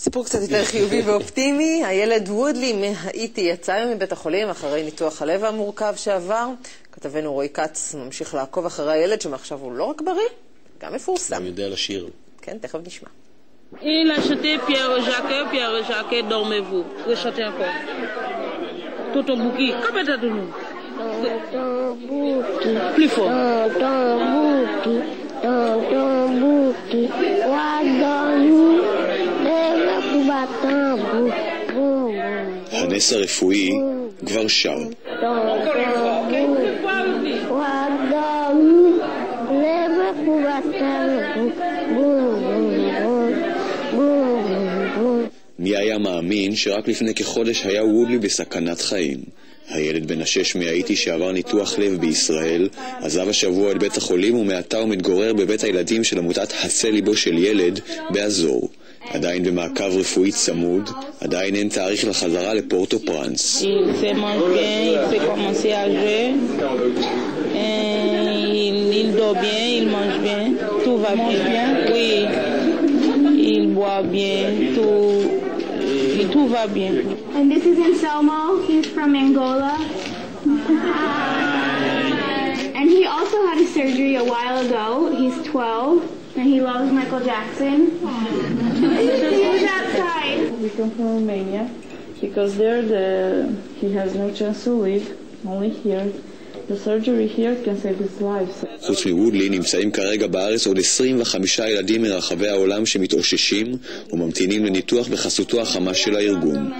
סיפור קצת יותר חיובי ואופטימי. הילד וודלי מהאיטי יצא היום מבית החולים אחרי ניתוח הלב המורכב שעבר. כתבנו רועי קץ ממשיך לעקוב אחרי הילד שמעכשיו הוא לא רק בריא, גם מפורסם. הוא יודע לשיר. כן, תכף נשמע. Il a chanté Pierre Jacquet, dormez-vous. Vous chantez encore. Tonton Bouki, comment t'as de nous? Tonton Bouki. Plus fort. Tonton Bouki. Ouadou, leva pro batambo. הנס הרפואי כבר שר. מי היה מאמין שרק לפני כחודש היה וודלי בסכנת חיים. הילד בן 6 מהאיטי שעבר ניתוח לב בישראל עזב השבוע את בית החולים ומעתה הוא מתגורר בבית הילדים של עמותת הצל ליבו של ילד באזור. עדיין במעקב רפואי צמוד, עדיין אין תאריך לחזרה לפורטו פרנס. Il dort bien, il mange bien, tout va bien. Oui, il boit bien, tout va bien. And this is Anselmo. He's from Angola. And he also had a surgery a while ago. He's 12, and he loves Michael Jackson. He's outside. We come from Romania because he has no chance to live, only here. The surgery here can save his life. חוץ מוודלי נמצאים כרגע בארץ עוד 25 ילדים מרחבי העולם שמתאוששים וממתינים לניתוח בחסותו החמה של הארגון.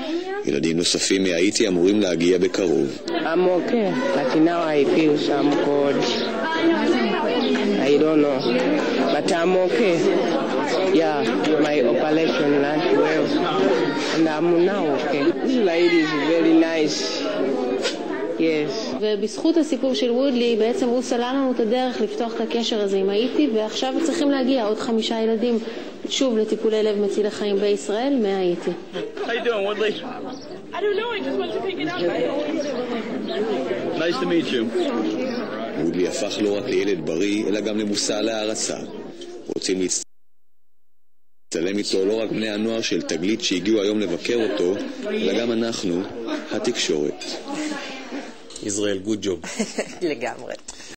ילדים נוספים מהאיטי אמורים להגיע בקרוב. I'm okay, but now I feel some cold. I don't know, but I'm okay. Yeah, my operation went well, and I'm now okay. This lady is very nice. Yes. ובזכות הסיפור של וודלי בעצם הוא סלל לנו את הדרך לפתוח את הקשר הזה עם האיטי, ועכשיו צריכים להגיע עוד 5 ילדים שוב לטיפולי לב מצילי חיים בישראל מהאיטי. How you doing, Woodley? I don't know, I just want to pick it up. Nice to meet you. וודלי הפך לא רק לילד בריא, אלא גם למושא להערצה. רוצים להצטלם איתו לא רק בני הנוער של תגלית שהגיעו היום לבקר אותו, אלא גם אנחנו, התקשורת. ישראל, good job. לגמרי.